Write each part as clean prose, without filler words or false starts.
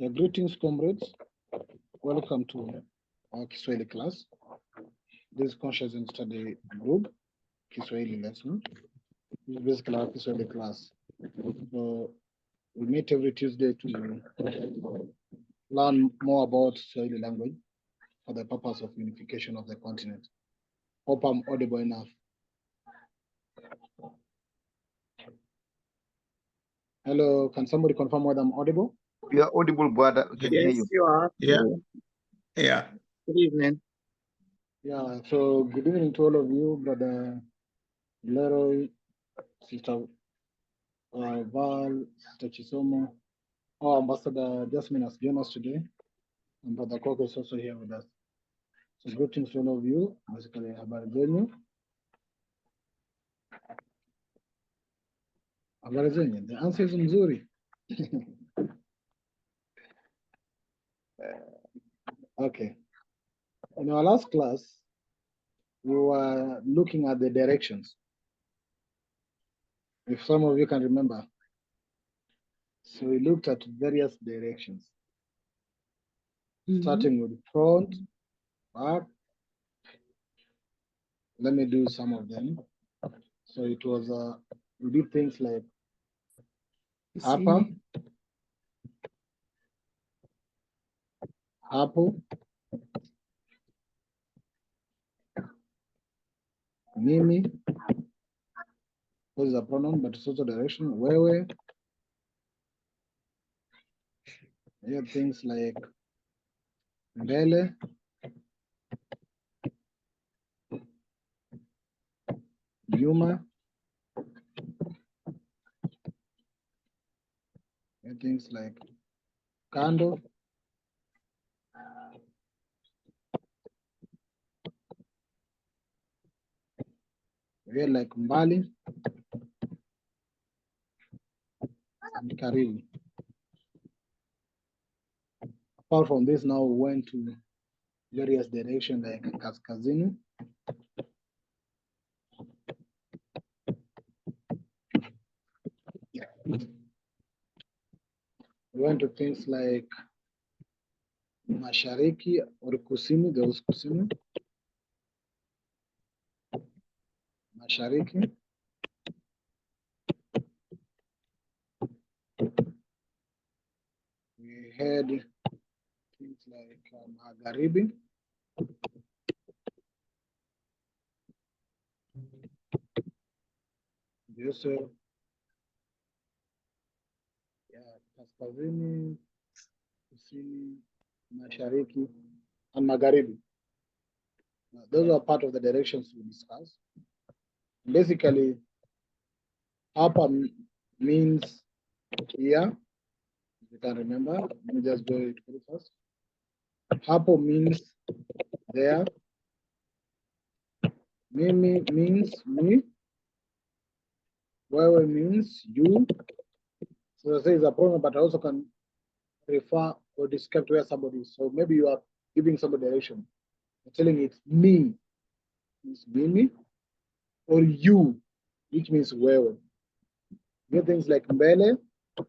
Greetings, comrades. Welcome to our Kiswahili class. This is Conscious and Study Group Kiswahili lesson. This is basically our Kiswahili class. So we meet every Tuesday to learn more about Swahili language for the purpose of unification of the continent. Hope I'm audible enough. Hello, can somebody confirm whether I'm audible? You are audible, brother. We can hear you. Yes, you are. Yeah. Yeah. Good evening. Yeah, so good evening to all of you, Brother Leroy, Sister Val, Sister Chisomo. Our Ambassador Jasmine has joined us today, and Brother Coco is also here with us. So greetings to all of you. Basically, habari zenyu. Habari zenyu. The answer is mzuri. Okay. In our last class, we were looking at the directions. If some of you can remember. So we looked at various directions, starting with front, back. Let me do some of them. So it was, we did things like hapa, hapo, mimi, was a pronoun, but it's also direction, wewe. Yeah, things like mbele, nyuma. Yeah, things like kando, yeah, like mbali, and karibu. Apart from this, now we went to various directions like kaskazini, we went to things like mashariki or kusini, there was kusini, mashariki, we had things like magharibi, also, yeah, kaskazini, kusini, mashariki, and magharibi. Those are part of the directions we discussed. Basically, hapa means here. If you can remember, let me just go it very fast. Hapo means there. Mimi means me. Wewe means you. So I say it's a pronoun, but I also can refer or describe where somebody is. So maybe you are giving somebody direction. You're telling it me means mimi, or you, which means wewe. You things like mbele,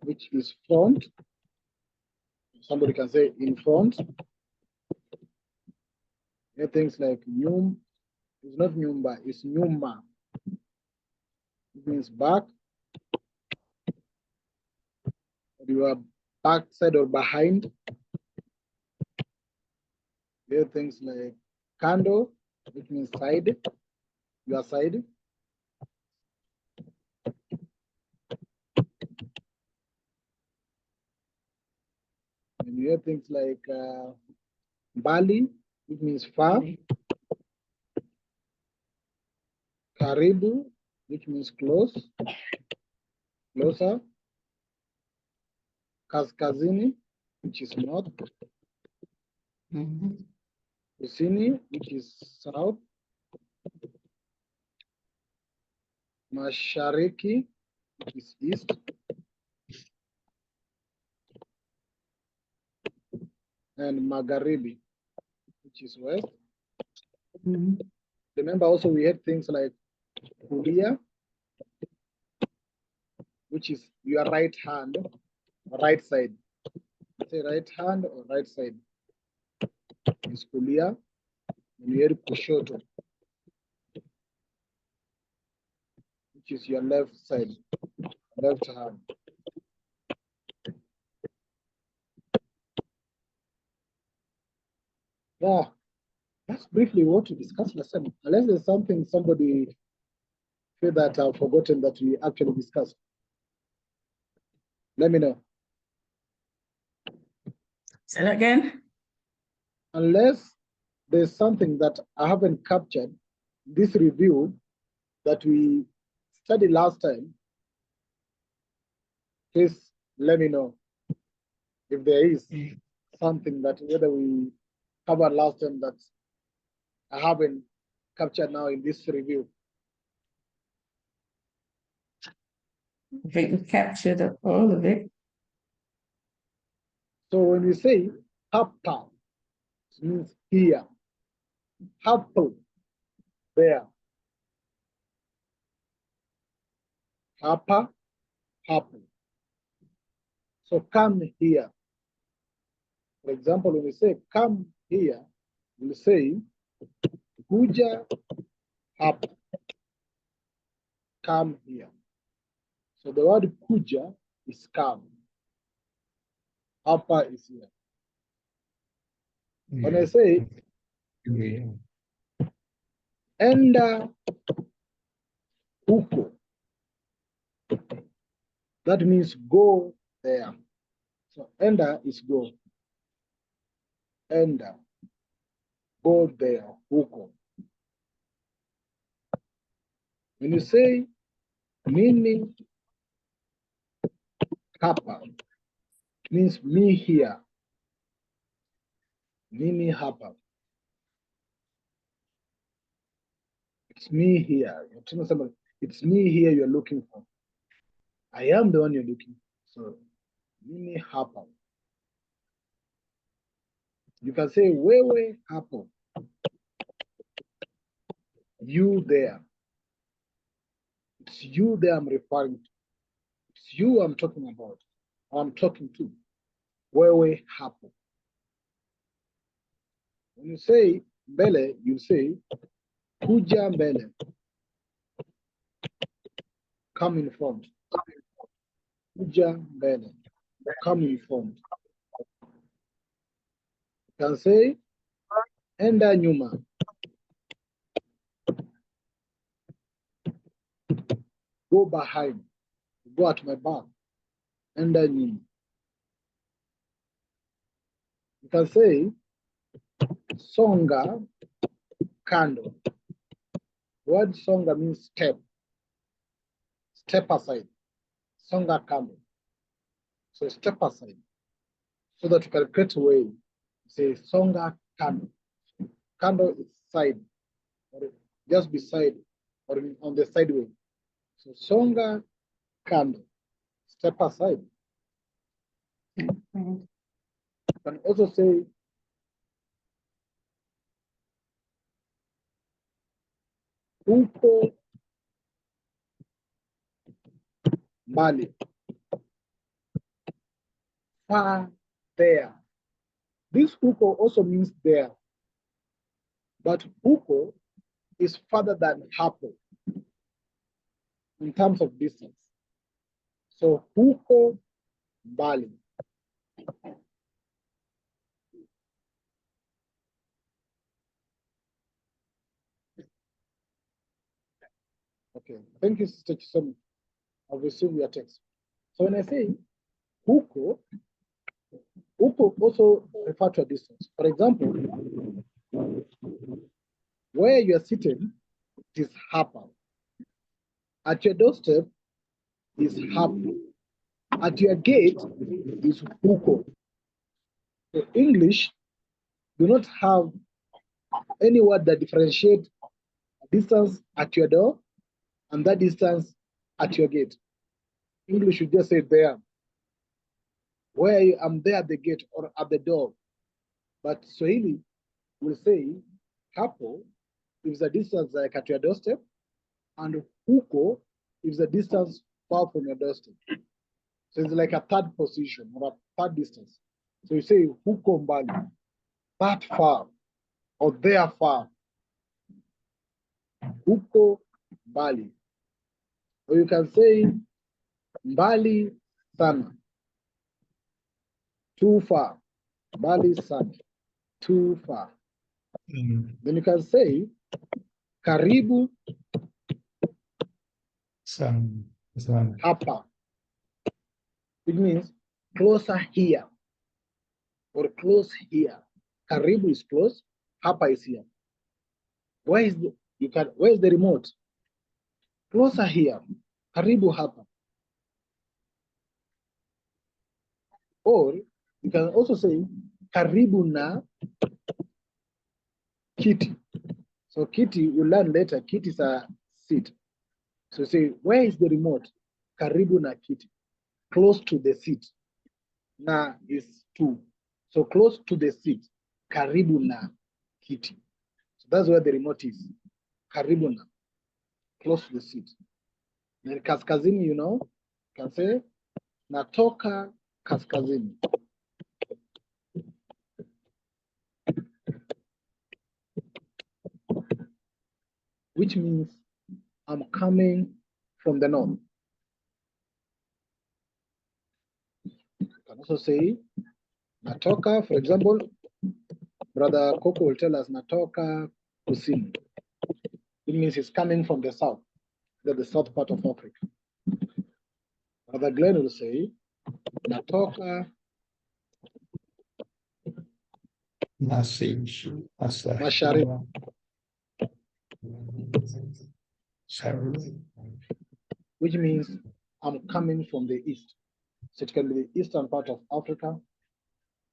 which is front. Somebody can say in front. You things like nyum, it's not nyumba, it's nyuma. It means back. You are backside or behind. There are things like kando, which means side, your side. And you have things like Bali, which means far. Karibu, which means close, closer. Kaskazini, which is north. Kusini, which is south. Mashariki, which is east. And Magharibi, which is west. Remember also we had things like Kulia, which is your right hand, right side. Say right hand or right side. Is kulia, nieri kushoto, which is your left side, left hand. Yeah, that's briefly what we discussed last time. Unless there's something somebody feel that I've forgotten that we actually discussed. Let me know. Say that again. Unless there's something that I haven't captured this review that we studied last time, please let me know if there is something that whether we covered last time that I haven't captured now in this review. I think we captured all of it. So when we say hapa, it means here. Hapo, there. Hapa, hapo. So come here. For example, when we say come here, we say kuja hapa. Come here. So the word kuja is come. Hapa is here. When I say enda huko, that means go there. So enda is go. Enda, go there, huko. When you say mimi hapa, it means me here. Mimi hapa. It's me here. It's me here you're looking for. I am the one you're looking for. So mimi hapa. You can say wewe hapo. You there. It's you there I'm referring to. It's you I'm talking about. I'm talking to. Wewe hapo. When you say mbele, you say kuja mbele. Come in front. Kuja mbele. Come in front. You can say enda nyuma. Go behind. Go at my back. Enda nyuma. You can say songa kando. The word songa means step. Step aside. Songa kando. So step aside. So that you can create a way. Say songa kando. Kando is side. Or just beside. Or on the sideway. So songa kando. Step aside. You can also say huko mbali. Far there. This huko also means there. But huko is farther than hapo in terms of distance. So huko mbali. Okay, thank you, Sister Chisom. I've received your text. So when I say huko, huko also refer to a distance. For example, where you are sitting is hapa. At your doorstep is hapa. At your gate is huko. So English do not have any word that differentiate distance at your door and that distance at your gate. English should just say there. Where I'm there at the gate or at the door. But Swahili will say hapo if the distance like at your doorstep, and huko if the distance far from your doorstep. So it's like a third position or a third distance. So you say huko mbali, that far, or there far. Huko mbali. Or you can say mbali sana, too far. Mbali sana, too far. Then you can say karibu hapa, which means closer here or close here. Karibu is close, hapa is here. Where is the remote? Closer here. Karibu hapa. Or you can also say karibu na kiti. So kiti, you learn later, kiti is a seat. So say, where is the remote? Karibu na kiti. Close to the seat. Na is to. So close to the seat. Karibu na kiti. So that's where the remote is. Karibu na. Close to the seat. Then kaskazini, you know, you can say natoka kaskazini. Which means I'm coming from the north. You can also say natoka, for example, Brother Coco will tell us natoka kusini. It means he's coming from the south, the south part of Africa. Brother Glenn will say natoka mashariki. Which means I'm coming from the east. So it can be the eastern part of Africa.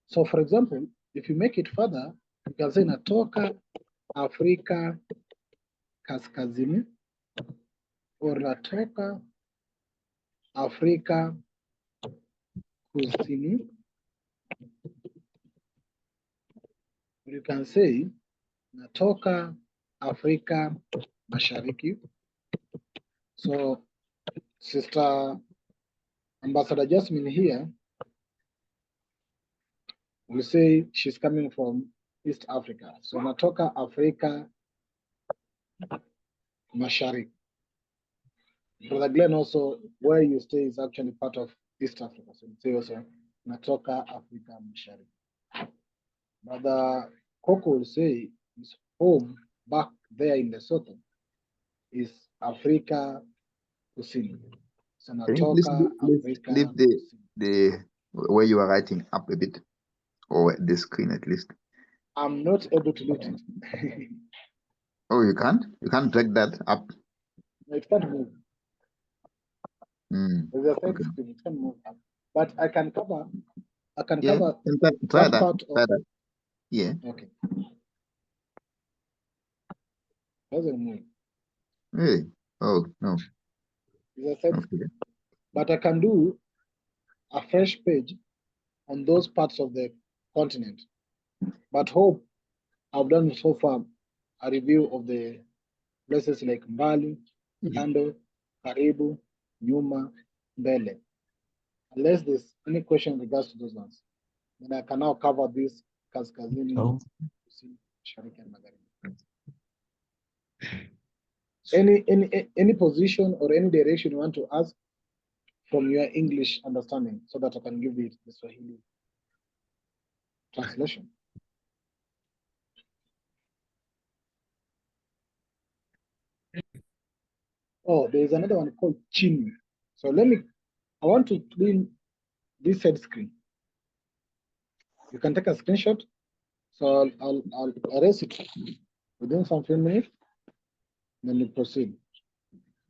So for example, if you make it further, you can say natoka Afrika kaskazini or natoka Afrika kusini. Or you can say natoka Afrika mashariki. So Sister Ambassador Jasmine here will say she's coming from East Africa. So natoka Afrika mashariki. Brother Glenn also, where you stay is actually part of East Africa. So you say also natoka Afrika mashariki. Brother Coco will say his home back there in Lesotho is Afrika kusini. So Can you please natoka Afrika leave the where you are writing up a bit, or the screen at least? I'm not able to lift it. Oh, you can't? You can't drag that up? No, it can't move. There's a side screen, it can move up. But I can cover, cover try that that. part Try of that. Yeah. Okay. Doesn't move. Hey. Oh no. There's a side screen. But I can do a fresh page on those parts of the continent. But hope I've done so far a review of the places like Mbali, Kando, Karibu, Nyuma, Mbele. Unless there's any question in regards to those ones, then I can now cover this Kaskazini, Kusini, Mashariki, and Magharibi. Any position or any direction you want to ask from your English understanding, so that I can give it the Swahili translation. Oh, there's another one called chini. So I want to clean this head screen. You can take a screenshot. So I'll erase it within some few minutes. Then we proceed.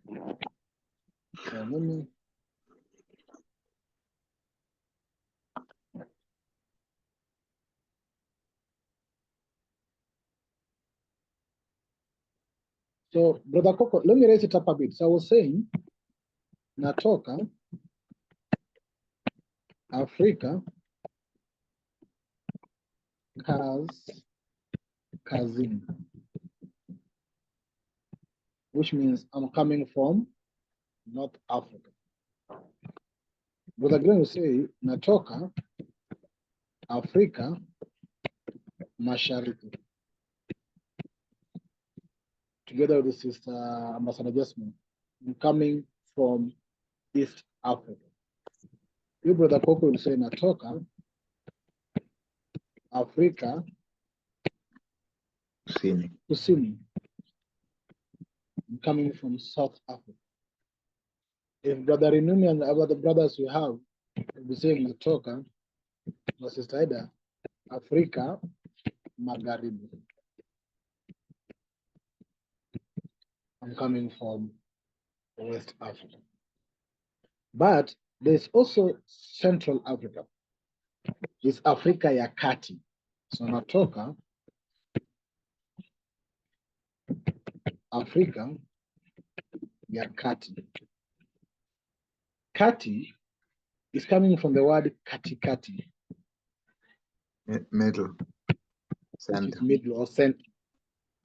So let me. So, Brother Coco, let me raise it up a bit. So I was saying, natoka Afrika kaskazini, which means I'm coming from North Africa. Brother Glenn will say, natoka Afrika Mashariki. Together with the sister Ambassador Jasmine, I'm coming from East Africa. You brother Coco will say natoka Afrika Kusini. I'm coming from South Africa. If brother Inumi and the other brothers we have will be saying natoka, my sister Ida, Afrika Magharibi. I'm coming from West Africa. But there's also Central Africa. It's Afrika ya Kati. So natoka Afrika ya Kati. Kati is coming from the word katikati. Middle. Center. Middle or center.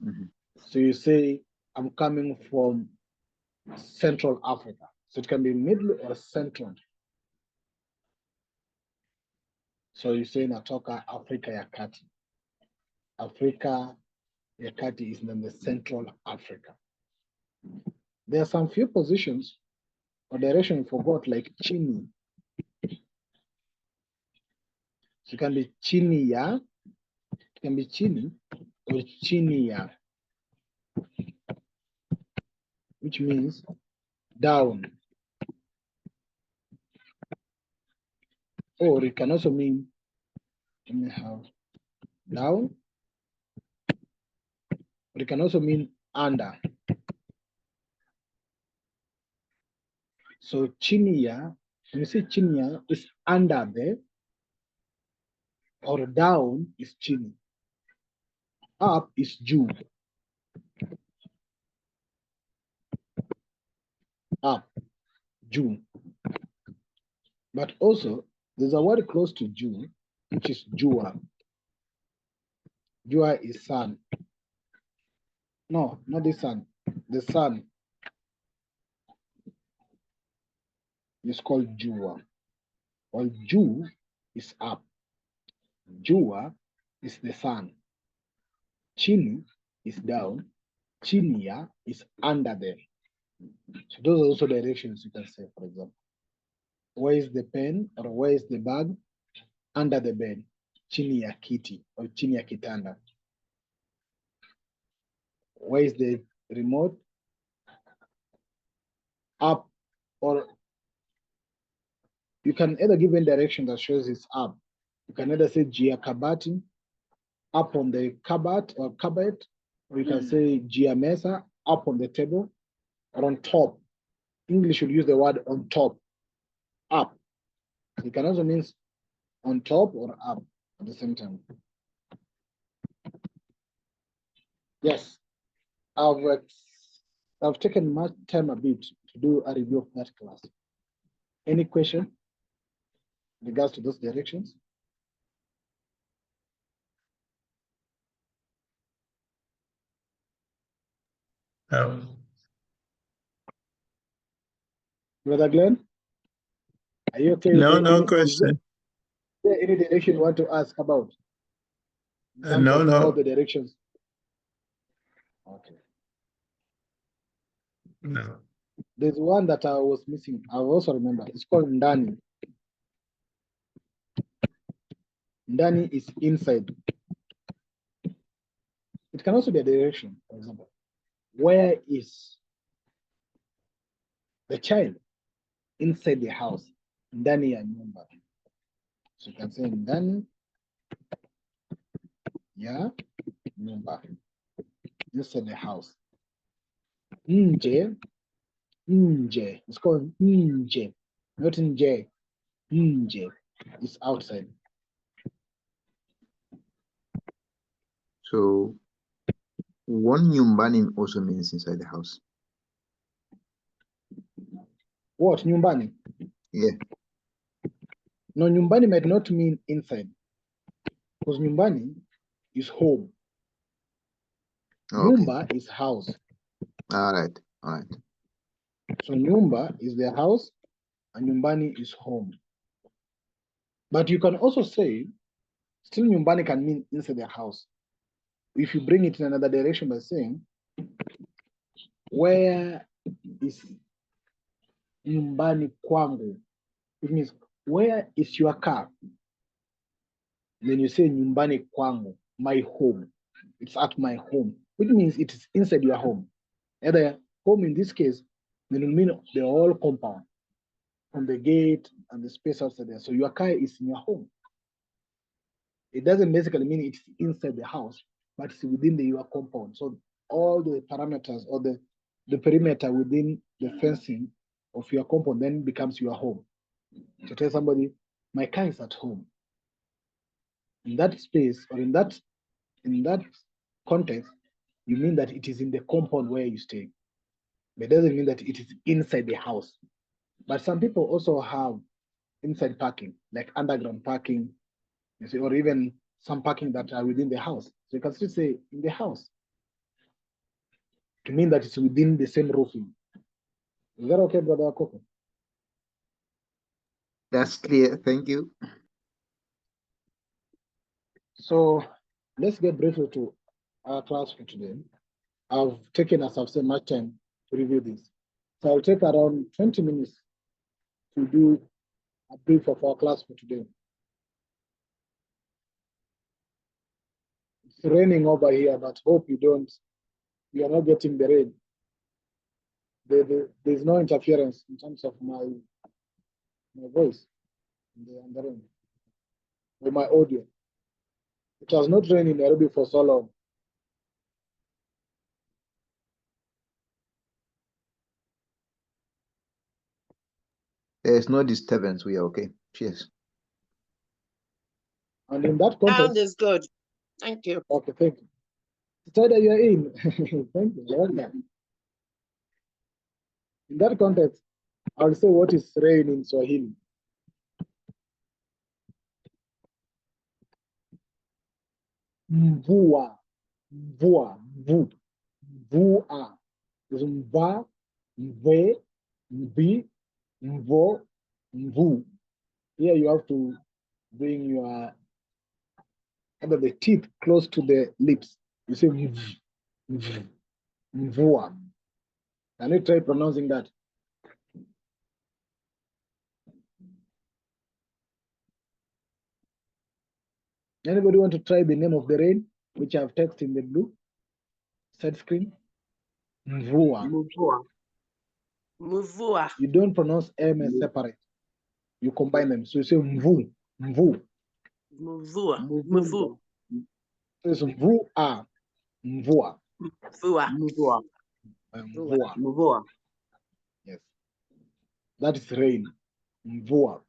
Mm-hmm. So you say, I'm coming from Central Africa. So it can be middle or central. So you say natoka Afrika ya Kati. Afrika ya Kati is in the Central Africa. There are some few positions or direction you forgot, like chini. So it can be chini ya, it can be chini or chini ya, which means down. Or it can also mean, let me have down, but it can also mean under. So chini ya, when you say chini ya, is under there, or down is chini. Up is juu. Up, juu. But also, there's a word close to juu, which is jua. Jua is sun. No, not the sun. The sun is called jua. While juu is up. Jua is the sun. Chini is down. Chini ya is under there. So those are also directions you can say, for example. Where is the pen or where is the bag? Under the bed. Chini ya kiti or chini ya kitanda. Where is the remote? Up, or you can either give any direction that shows it's up. You can either say jia kabati, up on the cupboard or cupboard, or you can say jia mesa, up on the table, or on top. English should use the word on top, up. It can also mean on top or up at the same time. Yes, I've taken much time a bit to do a review of that class. Any question in regards to those directions? Brother Glenn, are you okay? No question. Is there any direction you want to ask about? No. All the directions. Okay. No. There's one that I was missing. I also remember. It's called ndani. Ndani is inside. It can also be a direction, for example. Where is the child? Inside the house. Ndani ya nyumba. So you can say ndani ya nyumba. Inside the house. Nje. Nje. It's called nje. Not nje. Nje. It's outside. So one nyumbani also means inside the house. What? Nyumbani? Yeah. No, nyumbani might not mean inside. Because nyumbani is home. Okay. Nyumba is house. All right. So nyumba is the house and nyumbani is home. But you can also say Still, nyumbani can mean inside the house. If you bring it in another direction by saying, where is nyumbani kwangu? It means, where is your car? Then you say nyumbani kwangu, my home. It's at my home, which means it is inside your home. Either home in this case, then it will mean the whole compound, from the gate and the space outside there. So your car is in your home. It doesn't basically mean it's inside the house, but it's within your compound. So all the parameters or the perimeter within the fencing of your compound then becomes your home. To tell somebody, my car is at home. In that space or in that context, you mean that it is in the compound where you stay. But it doesn't mean that it is inside the house. But some people also have inside parking, like underground parking, you see, or even some parking that are within the house. So you can still say in the house to mean that it's within the same roofing. Is that okay, Brother Coco? That's clear. Thank you. So let's get briefly to our class for today. I've taken, as I've said, much time to review this. So I'll take around 20 minutes to do a brief of our class for today. It's raining over here, but hope you are not getting the rain. There's no interference in terms of my voice and the rain, or my audio. It has not rained in Nairobi for so long. There's no disturbance. We are okay. Cheers. And in that Sound context, is good. Thank you. okay, thank you. Tada, you're in. Thank you. Welcome. In that context, I'll say what is rain in Swahili. Mvua, mvua, mvu, mvua. Is mva, mve, mvi, mvo, mvu. Here you have to bring your under the teeth close to the lips. You say mv, mv, mvua. Can you try pronouncing that? Anybody want to try the name of the rain, which I've texted in the blue side screen? Mvua. Mvua. Mvua. You don't pronounce M as separate. You combine them. So you say mvu, mvu. Mvua. Mvua. So it's mvua, mvua. Mvua. Mvua. Mvua. Mvua. Yes. That is rain. Mvua.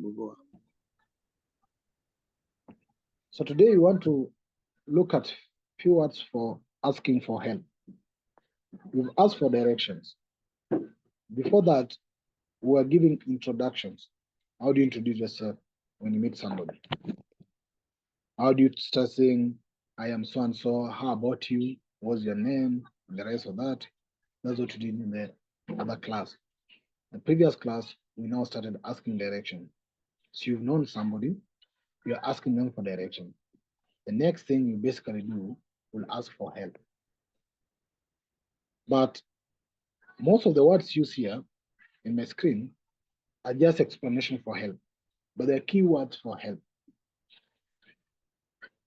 Mvua. So today we want to look at few words for asking for help. We've asked for directions. Before that, we are giving introductions. How do you introduce yourself when you meet somebody? How do you start saying, I am so and so, how about you? What's your name? And the rest of that. That's what we did in the other class. The previous class, we now started asking direction. So you've known somebody, you're asking them for direction. The next thing you basically do will ask for help. But most of the words used here in my screen are just explanation for help, but they're keywords for help.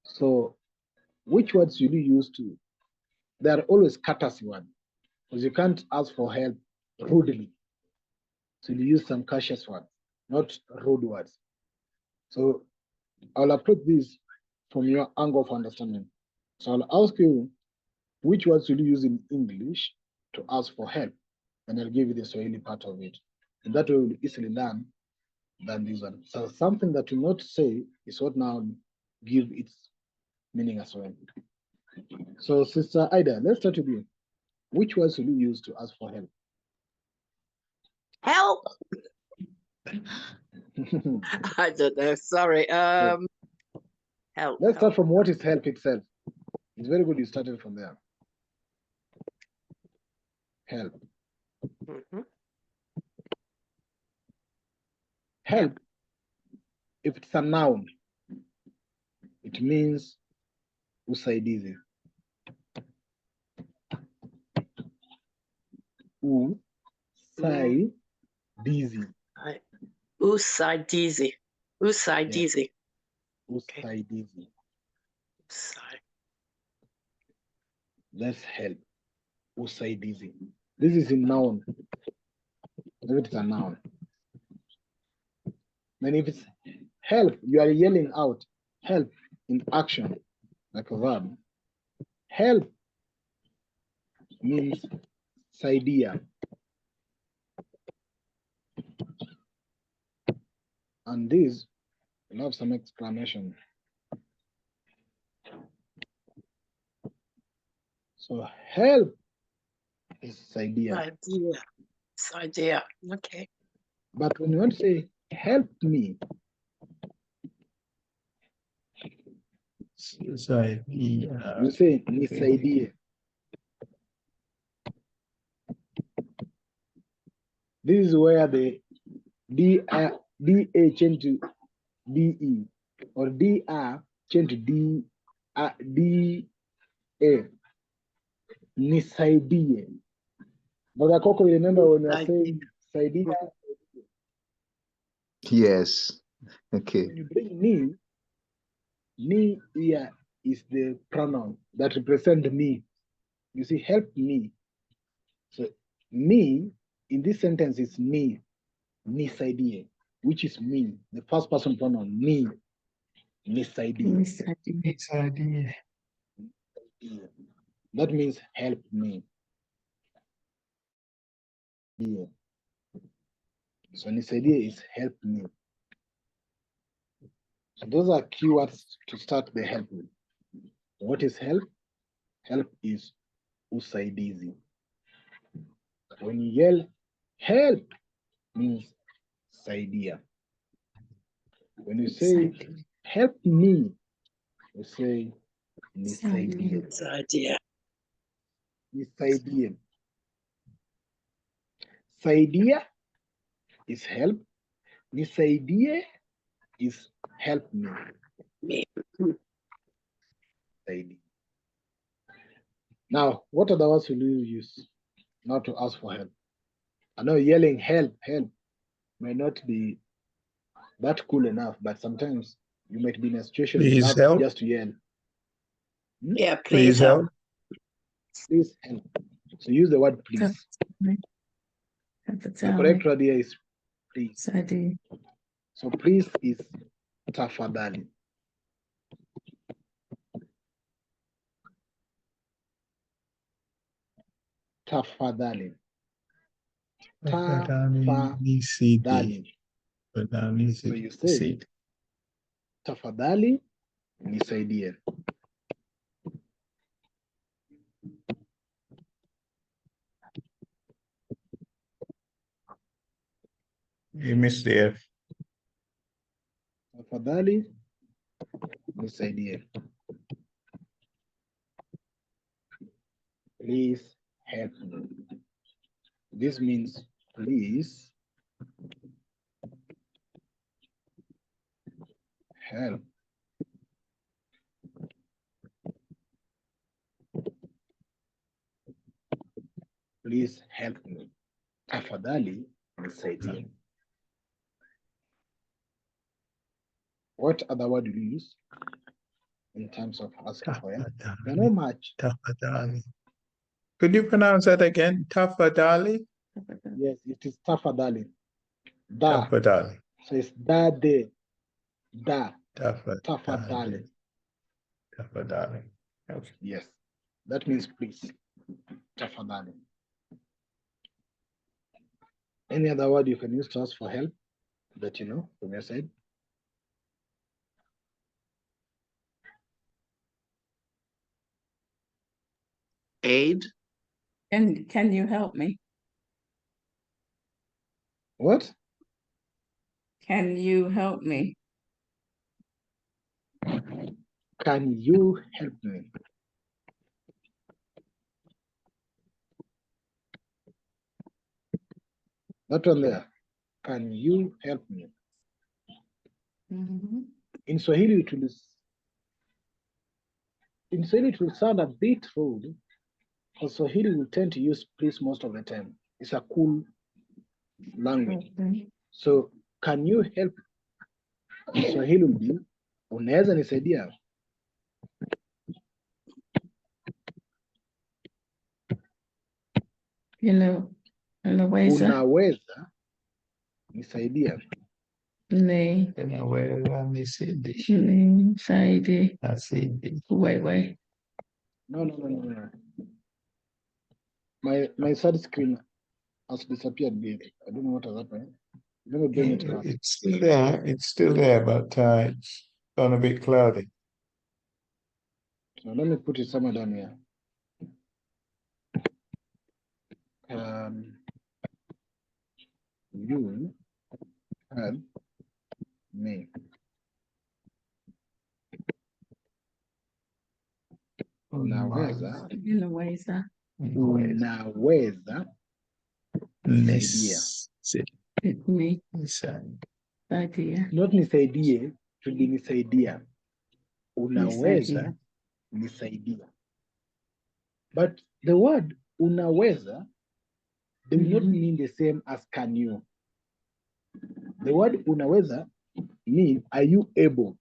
So which words will you use to? They are always courtesy words, because you can't ask for help rudely. So you use some courteous words, not rude words. So I'll approach this from your angle of understanding. So I'll ask you, which words will you use in English to ask for help? And I'll give you the Swahili part of it. And that way we'll easily learn than this one. So something that will not say is what now give its meaning as well. So Sister Ida, let's start with you. Which words will you use to ask for help? Help. I don't know. Sorry. Help. Let's start from what is help itself. It's very good you started from there. Help. Mhm. Help, if it's a noun, It means usaidizi. Usaidizi. Usaidizi. Usaidizi. Usaidizi. Let's help. Usaidizi. This is a noun. If it's a noun. Then if it's help, you are yelling out. Help in action, like a verb. Help means saidia. And this will have some exclamation. So help is saidia. Idea. Okay. But when you want to say help me, you say nisaidie. This is where the DA change to DE or DR change to DA. Nisaidie. But Coco, remember when you are saying saidia? Yes. Okay. When you bring me here is the pronoun that represent me. You see, help me. So me in this sentence is me, nisaidie, which is me, the first person pronoun, me, nisaidie. That means help me. Yeah. So nisaidie is help me. So those are keywords to start the help with. What is help? Help is usaidizi. When you yell help, means saidia. When you say help me, you say nisaidie. Nisaidie. Saidia is help. Nisaidie is help me. Saidia. Now, what other words will you use not to ask for help? I know yelling help, help may not be that cool enough, but sometimes you might be in a situation Please not help. just to yell. Yeah, Please help. Please help. So use the word please. The correct word here is please. So please is tafadhali. Tafadhali. Tafadhali. So you say tafadhali nisaidie. You missed the F. Tafadhali nisaidie. Please help me. This means please help. Please help me. Tafadhali nisaidie. What other word do you use in terms of asking for help? There are not much. Tafadhali. Could you pronounce that again? Tafadhali? Yes, it is tafadhali. Da. Tafadhali. So it's da de. Da. Tafadhali. Tafadhali. Tafadhali. Okay. Yes. That means please. Tafadhali. Any other word you can use to ask for help that you know from your side? Aid. Can you help me? What? Can you help me? Can you help me? That one there. Can you help me? Mm-hmm. In Swahili, it will In Swahili, it will sound a bit rude, because Swahili will tend to use please most of the time. It's a cool language. Okay. So can you help? Swahili will be unaweza nisaidia? Unaweza Unaweza nisaidia? ni Unaweza nisaidia? nisaidie. Asidi. Wewe. No. My third screen has disappeared. I don't know what has happened. Let me bring it back. It's still there. It's still there, but it's gone a bit cloudy. So let me put it somewhere down here. You help me. Unaweza Unaweza nisaidia? nisaidia. Not nisaidie, should be nisaidia. Unaweza nisaidia. But the word unaweza do not mean the same as can you. The word unaweza means are you able?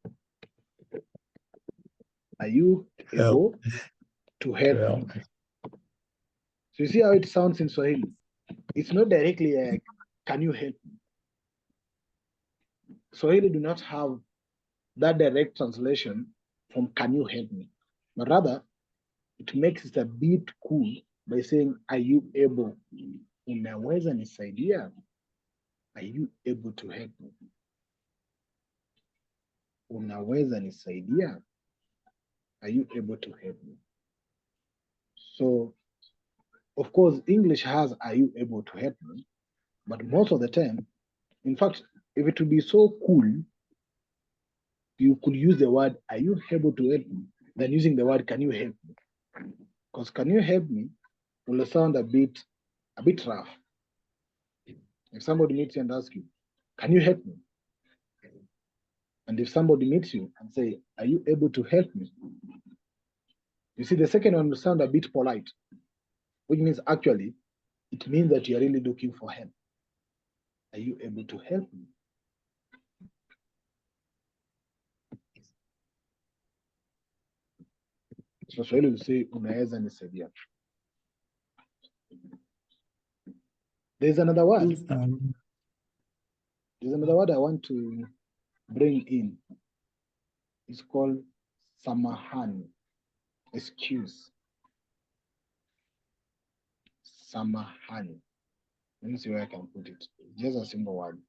Are you able to help me? So you see how it sounds in Swahili? It's not directly like, can you help me? Swahili do not have that direct translation from can you help me? But rather, it makes it a bit cool by saying, are you able? Unaweza nisaidia? Are you able to help me? Unaweza nisaidia? Are you able to help me? So, of course, English has, are you able to help me? But most of the time, in fact, if it would be so cool, you could use the word, are you able to help me? Than using the word, can you help me? Because can you help me will sound a bit rough. If somebody meets you and asks you, can you help me? And if somebody meets you and say, are you able to help me? You see, the second one will sound a bit polite, which means actually, it means that you're really looking for help. Are you able to help me? So Swahili will say, unaweza nisaidia. There's another word. There's another word I want to bring in. It's called samahani. Excuse. Samahani. Let me see where I can put it. Just a simple word.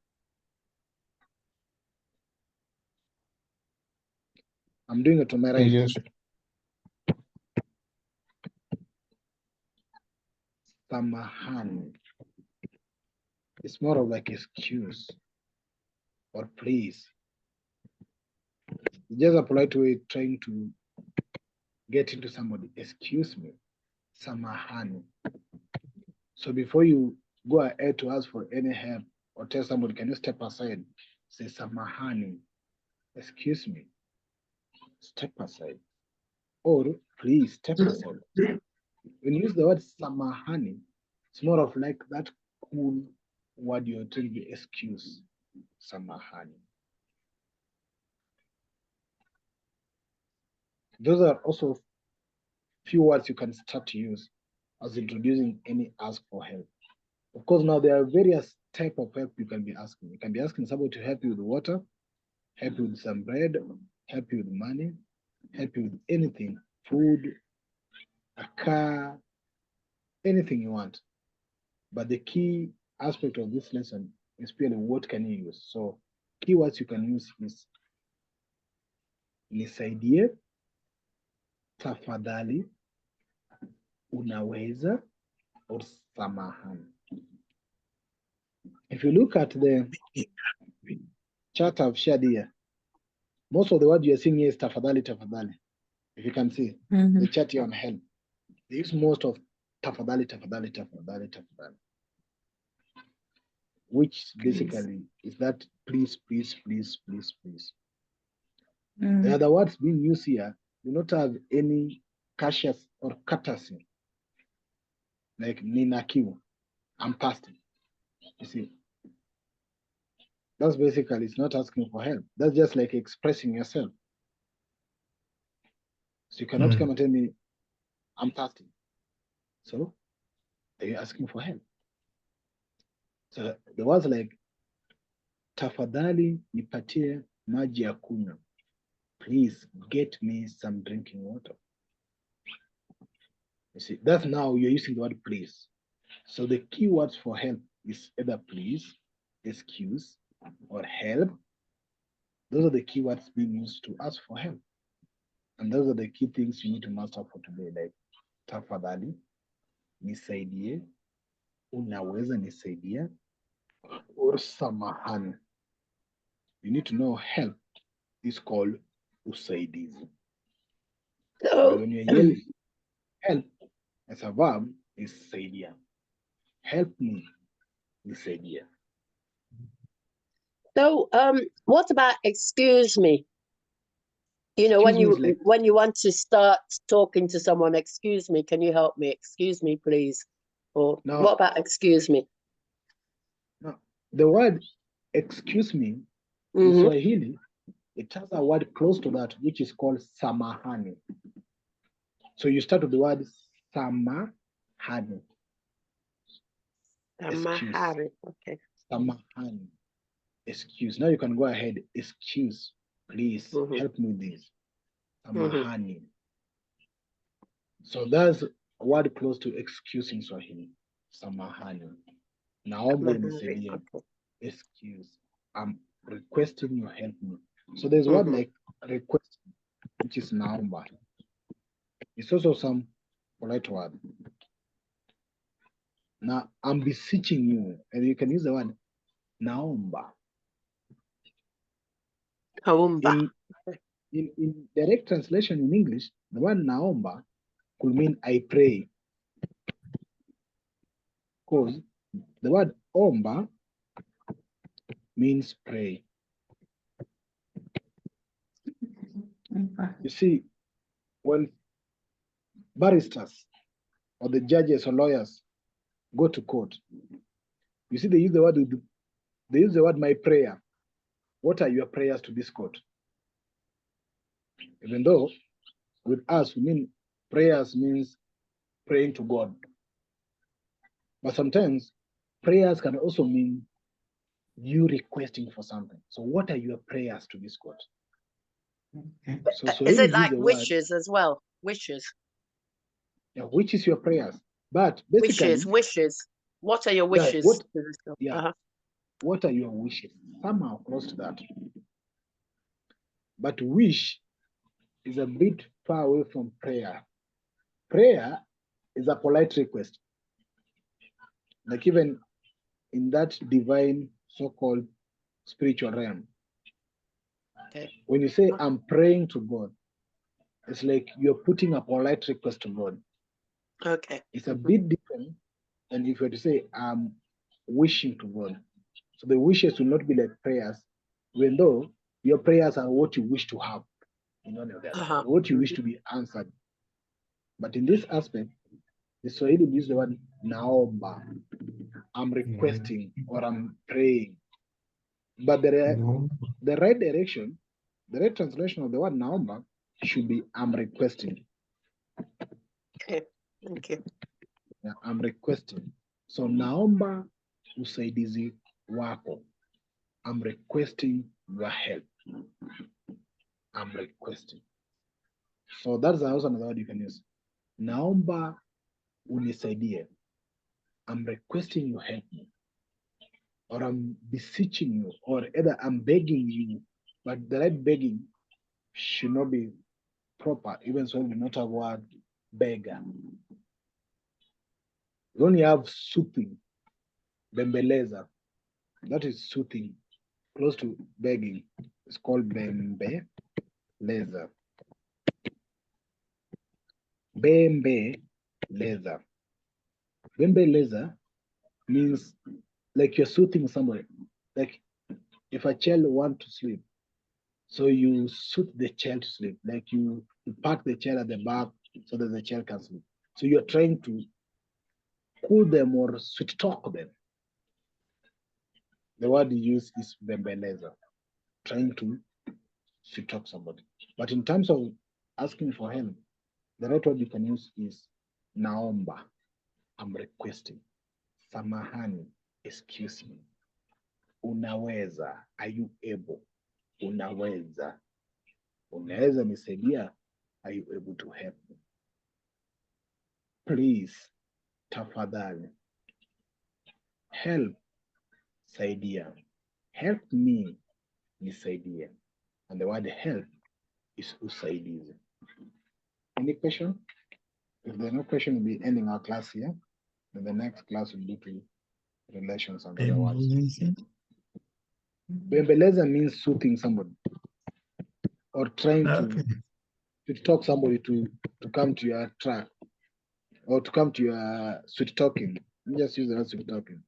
I'm doing it to my right. Yes. Samahani. It's more of like excuse or please. It's just a polite way trying to get into somebody. Excuse me. Samahani. So before you go ahead to ask for any help or tell somebody, can you step aside? Say samahani. Excuse me. Step aside. Or please step aside. When you use the word samahani, it's more of like that cool word you're trying to excuse. Samahani. Those are also few words you can start to use as introducing any ask for help. Of course, now there are various type of help you can be asking. You can be asking somebody to help you with water, help you with some bread, help you with money, help you with anything, food, a car, anything you want. But the key aspect of this lesson is purely what can you use. So keywords you can use is nisaidie, tafadhali, unaweza, or samahani. If you look at the chart I've shared here, most of the word you're seeing here is tafadhali, tafadhali. If you can see the chart here on help, they use most of tafadhali, tafadhali, tafadhali, tafadhali, which basically is that please, please, please, please, please. The other words being used here do not have any cautious or courtesy. Like nina kiu, I'm thirsty. You see, that's basically, it's not asking for help. That's just like expressing yourself. So you cannot come and tell me, I'm thirsty. So are you asking for help? So there was like, tafadhali nipatie maji ya kunywa. Please get me some drinking water. You see, that's now you're using the word please. So the key words for help is either please, excuse, or help. Those are the key words being used to ask for help. And those are the key things you need to master for today, like tafadhali, nisaidie, unaweza nisaidia, or samahani. You need to know help is called usaidizi. But So, when you're yelling, help as a verb is saidia. Help me, nisaidia. so what about excuse me? You know, Excuse me is like, when you want to start talking to someone, excuse me, can you help me? Excuse me, please. Or Now- what about excuse me? now, the word excuse me in Mhm. Swahili, it has a word close to that, which is called samahani. So you start with the word samahani. Excuse. Amahari. Okay. Samahani. Excuse. Now you can go ahead. Excuse. Please Mhm. help me with this. Samahani. So that's a word close to excuse in Swahili. Samahani. Naomba Amahari. unisaidie. Okay. Excuse. I'm requesting you help me. So there's word Mhm. like request, which is naomba. It's also some polite word. Now I'm beseeching you, and you can use the word naomba. Kaumba. In direct translation in English, the word naomba could mean I pray. Because the word omba means pray. You see, when barristers or the judges or lawyers go to court, you see they use the word my prayer. What are your prayers to this court? Even though with us we mean prayers means praying to God. But sometimes prayers can also mean you requesting for something. So what are your prayers to this court? So Is Swahili it like use the word, wishes as well? Wishes. yeah, which is your prayers. But basically, Wishes. What are your yeah, wishes? what, to this girl? yeah, Uh-huh. what are your wishes? Somehow close to that. But wish is a bit far away from prayer. Prayer is a polite request. Like even in that divine so-called spiritual realm. Okay. When you say I'm praying to God, it's like you're putting a polite request to God. Okay. It's a bit different than if you were to say I'm wishing to God. So the wishes will not be like prayers, even though your prayers are what you wish to have, Uh-huh. what you wish to be answered. But in this aspect, the Swahili use the word naomba. I'm requesting or I'm praying. But the right direction, the right translation of the word naomba should be I'm requesting. Okay. Thank you. Yeah, I'm requesting. So naomba usaidizi wako. I'm requesting your help. I'm requesting. So that's also another word you can use. Naomba unisaidie. I'm requesting you help me. Or I'm beseeching you. Or either I'm begging you. But the right begging should not be proper, even so we not have word beggar. We only have soothing, bembeleza. That is soothing, close to begging. It's called bembeleza. Bembeleza. Bembeleza means like you're soothing somebody. Like if a child wants to sleep, so you soothe the child to sleep. Like you You park the chair at the back so that the chair can sleep. So you're trying to cool them or sweet talk them. The word you use is bembeleza, trying to sweet talk somebody. But in terms of asking for help, the right word you can use is naomba. I'm requesting. Samahani, excuse me. Unaweza, are you able? Unaweza. Unaweza nisaidia? Are you able to help me? Please, tafadhali. Help, saidia. Help me, nisaidie. And the word help is usaidizi. Any question? If there's no question, we'll be ending our class here. Then the next class will be to relations and other words. Bembeleza means soothing somebody or trying to talk somebody to come to your track or to come to your sweet talking. You just use the word sweet talking.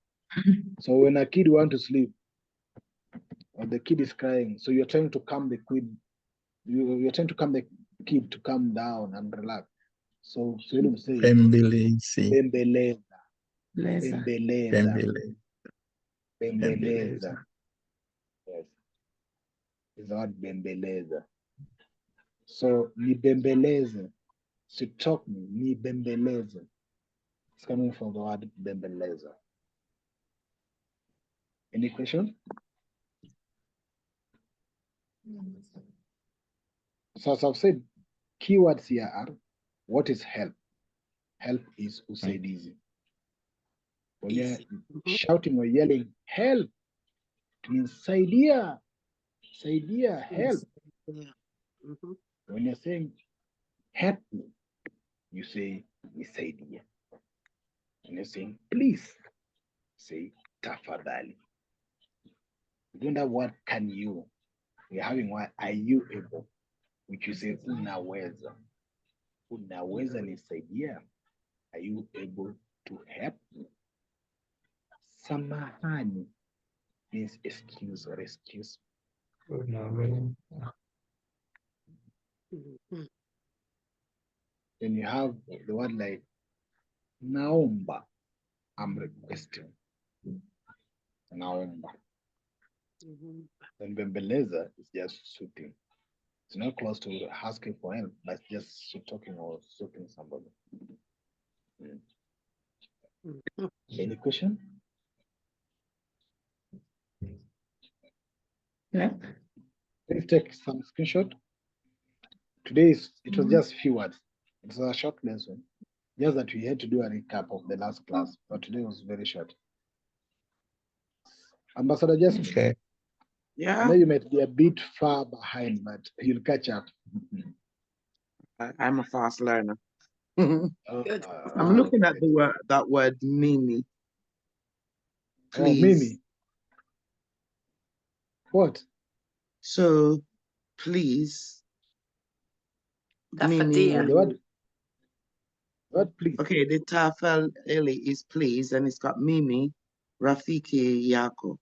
So when a kid wants to sleep or the kid is crying, so you're trying to calm the kid, you're trying to calm the kid to calm down and relax. So you say Bembeleza. bembeleza. Leza. Bembeleza. Bembeleza. Bembeleza. Yes. It's the word bembeleza. So ni bembeleze. To talk me, ni bembeleze. It's coming from the word bembeleza. Any question? So as I've said, keywords here are what is help? Help is usaidizi. When you're shouting or yelling, help, it means saidia, saidia, help. Yeah. Mhm. When you're saying help me, you say nisaidia. When you're saying please, say tafadhali. You don't have what can you. We're having what are you able, which you say unaweza. Unaweza nisaidia. Are you able to help me? Samahani means excuse or excuse. Mhm. Then you have the word like naomba, I'm requesting. Naomba. Mhm. Then bembeleza is just soothing. It's not close to asking for help, but just talking or soothing somebody. Mhm. Any question? Yeah. Please take some screenshot. Today it was just few words. It's a short lesson. Just that we had to do a recap of the last class, but today was very short. Ambassador Jasmine, Okay. I Yeah, know you might be a bit far behind, but you'll catch up. I'm a fast learner. I'm Good. looking at okay. the word that word Mimi. Oh, Please. Mimi. What? So please. Mimi. Dafadia. The word please. Okay, the tafel eli is please, and it's got Mimi, Rafiki Yako.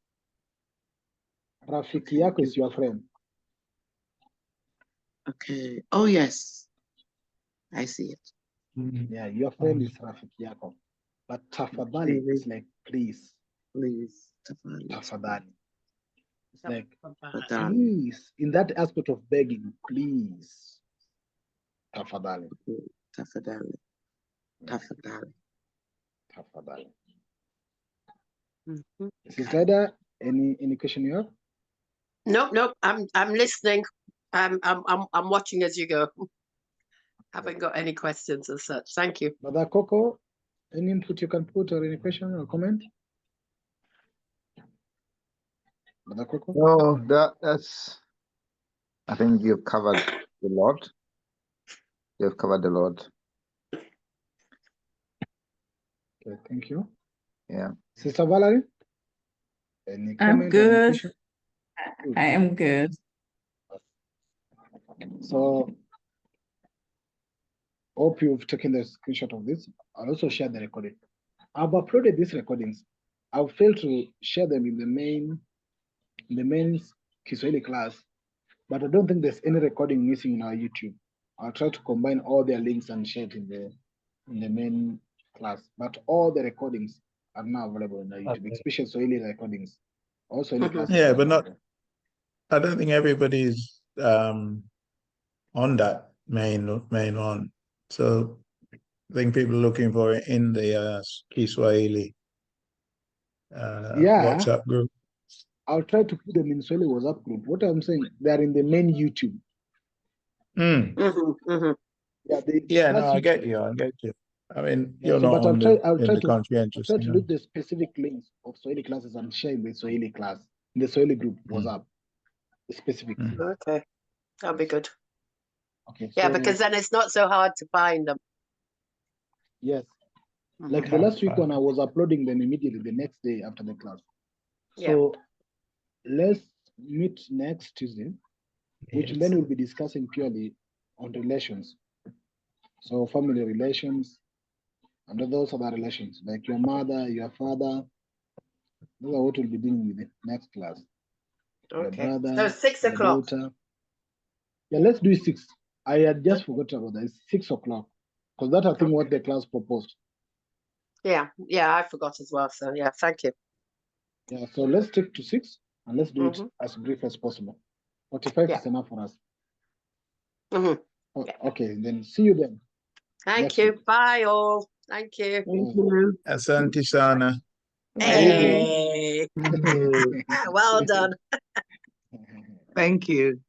Rafiki yako is your friend. Okay. Oh yes. I see it. Yeah, your friend is Rafiki yako. But tafadhali Please. is like please. Please. Tafadhali. Tafadhali. It's like Tafadhali. please. In that aspect of begging, please. Tafadhali. Tafadhali. Tafadhali. Tafadhali. Mhm. Sister Ida, any question you have? Nope. I'm listening. I'm watching as you go. Haven't got any questions as such. Thank you. Brother Coco, any input you can put or any question or comment? Brother Coco? No, that's. I think you've covered a lot. You've covered a lot. Okay, thank you. Yeah. Sister Valerie? Any I'm comment or any good. question? I am good. So, hope you've taken the screenshot of this. I'll also share the recording. I've uploaded these recordings. I've failed to share them in the main Kiswahili class, but I don't think there's any recording missing in our YouTube. I'll try to combine all their links and share it in the main class. But all the recordings are now available on the YouTube, Okay. especially Swahili recordings. Also, Swahili Mhm. classes Yeah, are but not- available. I don't think everybody's on that main one. So I think people are looking for it in the Kiswahili Yeah. WhatsApp group. I'll try to put them in Swahili WhatsApp group. What I'm saying, they're in the main YouTube. Mm. Mhm, mhm. Yeah, Yeah, that's no, I get YouTube. you. I get you. I mean, Yeah, you're so, not but on I'll in try the to conscientious. try to you know. look the specific links of Swahili classes and share in the Swahili class, in the Swahili group WhatsApp. The specific. Mm. Okay, that'll be good. Okay. Yeah, so, because then it's not so hard to find them. yes, Mhm. like the Mhm. last week when I was uploading them immediately the next day after the class. Yeah. So let's meet next Tuesday, which Yes. then we'll be discussing purely on relations. So family relations, and those other relations, like your mother, your father. Those are what we'll be dealing with the next class. Okay. Your brother, So 6 your o'clock. daughter. Yeah, let's do 6. I had just forgotten about that. It's 6 o'clock. Because that's I think what the class proposed. Yeah, yeah, I forgot as well. So yeah, thank you. Yeah, so let's stick to 6 and let's do it Mhm. as brief as possible. 45 Yeah. is enough for us. Mhm. Oh, Yeah. okay, then see you then. Thank Next you. week. Bye all. Thank you. Thank you. Asante sana. Hey. Thank you. Well done. Thank you.